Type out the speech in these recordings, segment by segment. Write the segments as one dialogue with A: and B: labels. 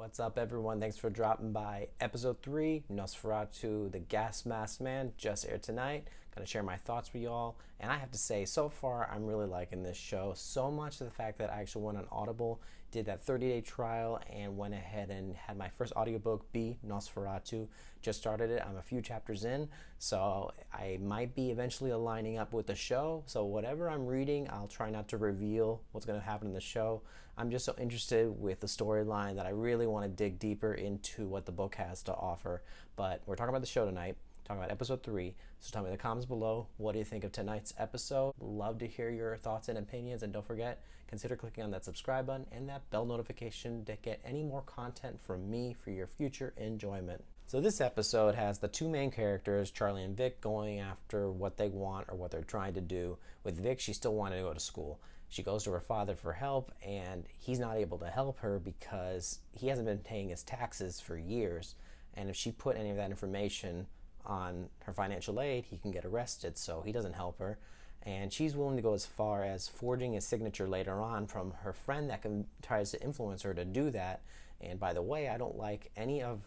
A: What's up, everyone? Thanks for dropping by. Episode 3, NOS4A2, The Gas Mask Man, just aired tonight. Gonna share my thoughts with y'all. And I have to say, so far, I'm really liking this show. So much to the fact that I actually went on Audible, did that 30-day trial, and went ahead and had my first audiobook be NOS4A2. Just started it. I'm a few chapters in, so I might be eventually aligning up with the show. So whatever I'm reading, I'll try not to reveal what's gonna happen in the show. I'm just so interested with the storyline that I really want to dig deeper into what the book has to offer. But we're talking about the show tonight, talking about episode 3. So tell me in the comments below, what do you think of tonight's episode? Love to hear your thoughts and opinions. And don't forget, consider clicking on that subscribe button and that bell notification to get any more content from me for your future enjoyment. So this episode has the two main characters, Charlie and Vic, going after what they want or what they're trying to do. With Vic, she still wanted to go to school. She goes to her father for help, and he's not able to help her because he hasn't been paying his taxes for years. And if she put any of that information on her financial aid, he can get arrested, so he doesn't help her. And she's willing to go as far as forging his signature later on from her friend that tries to influence her to do that. And by the way, I don't like any of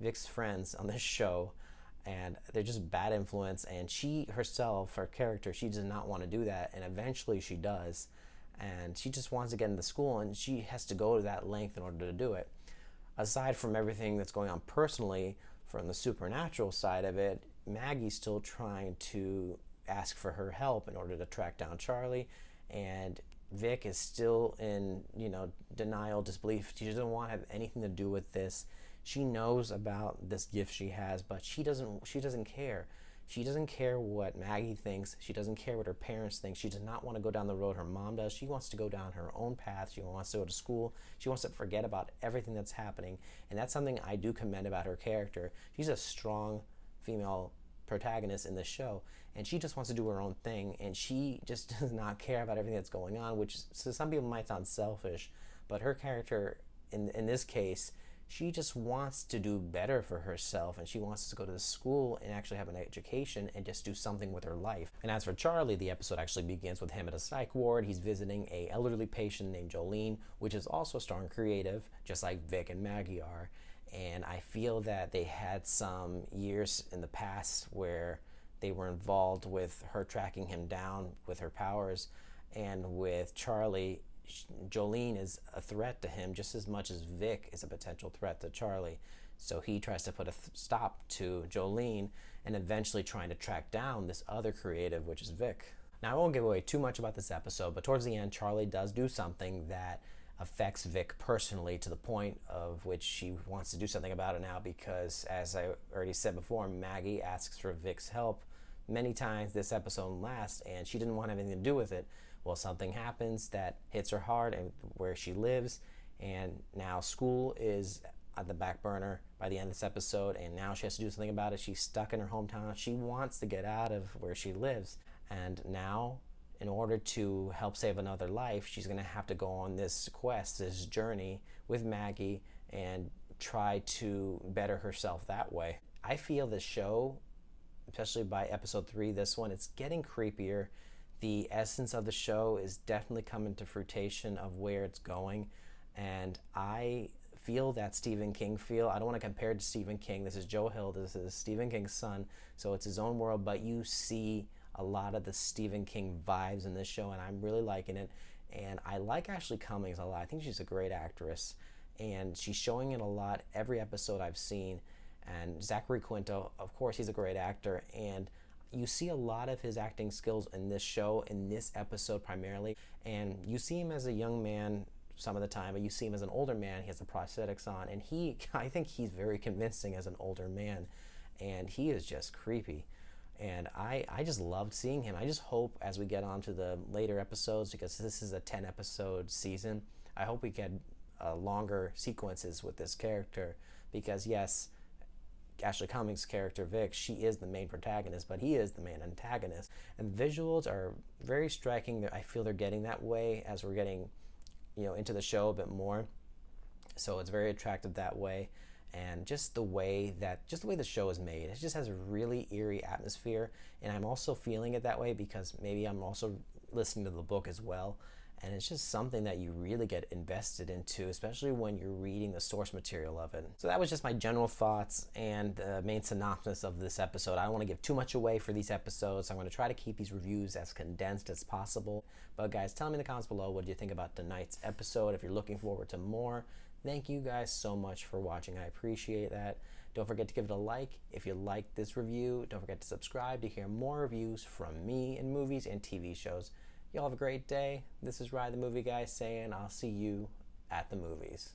A: Vic's friends on this show, and they're just bad influence, and she herself, her character, she does not want to do that, and eventually she does, and she just wants to get into school, and she has to go to that length in order to do it. Aside from everything that's going on personally, from the supernatural side of it, Maggie's still trying to ask for her help in order to track down Charlie, and Vic is still in, denial, disbelief. She doesn't want to have anything to do with this. She knows about this gift she has, but she doesn't care. She doesn't care what Maggie thinks. She doesn't care what her parents think. She does not want to go down the road her mom does. She wants to go down her own path. She wants to go to school. She wants to forget about everything that's happening. And that's something I do commend about her character. She's a strong female protagonist in the show, and she just wants to do her own thing, and she just does not care about everything that's going on, which to some people might sound selfish, but her character in this case, she just wants to do better for herself, and she wants to go to the school and actually have an education and just do something with her life. And as for Charlie, the episode actually begins with him at a psych ward. He's visiting a elderly patient named Jolene, which is also strong creative, just like Vic and Maggie are. And I feel that they had some years in the past where they were involved with her tracking him down with her powers, and with Charlie, Jolene is a threat to him just as much as Vic is a potential threat to Charlie. So he tries to put a stop to Jolene and eventually trying to track down this other creative, which is Vic. Now, I won't give away too much about this episode, but towards the end, Charlie does do something that affects Vic personally to the point of which she wants to do something about it now because, as I already said before, Maggie asks for Vic's help many times this episode lasts, and she didn't want anything to do with it. Well, something happens that hits her hard and where she lives, and now school is at the back burner by the end of this episode, and now she has to do something about it. She's stuck in her hometown. She wants to get out of where she lives, and now in order to help save another life, she's going to have to go on this quest, this journey with Maggie, and try to better herself that way. I feel the show, especially by episode 3, this one, it's getting creepier. The essence of the show is definitely coming to fruition of where it's going, and I feel that Stephen King feel. I don't want to compare it to Stephen King. This is Joe Hill. This is Stephen King's son, so it's his own world, but you see a lot of the Stephen King vibes in this show, and I'm really liking it. And I like Ashley Cummings a lot. I think she's a great actress, and she's showing it a lot every episode I've seen. And Zachary Quinto, of course, he's a great actor, and you see a lot of his acting skills in this show, in this episode primarily. And you see him as a young man some of the time, but you see him as an older man. He has the prosthetics on, and I think he's very convincing as an older man, and he is just creepy. And I just loved seeing him. I just hope as we get on to the later episodes, because this is a 10-episode season, I hope we get longer sequences with this character, because yes, Ashley Cummings' character Vic, she is the main protagonist, but he is the main antagonist. And visuals are very striking. I feel they're getting that way as we're getting, into the show a bit more. So it's very attractive that way. And just the way the show is made, it just has a really eerie atmosphere. And I'm also feeling it that way because maybe I'm also listening to the book as well. and it's just something that you really get invested into, especially when you're reading the source material of it. So that was just my general thoughts and the main synopsis of this episode. I don't want to give too much away for these episodes. I'm going to try to keep these reviews as condensed as possible. But guys, tell me in the comments below, what do you think about tonight's episode? If you're looking forward to more, thank you guys so much for watching. I appreciate that. Don't forget to give it a like if you liked this review. Don't forget to subscribe to hear more reviews from me in movies and TV shows. Y'all have a great day. This is Ride the Movie Guy saying I'll see you at the movies.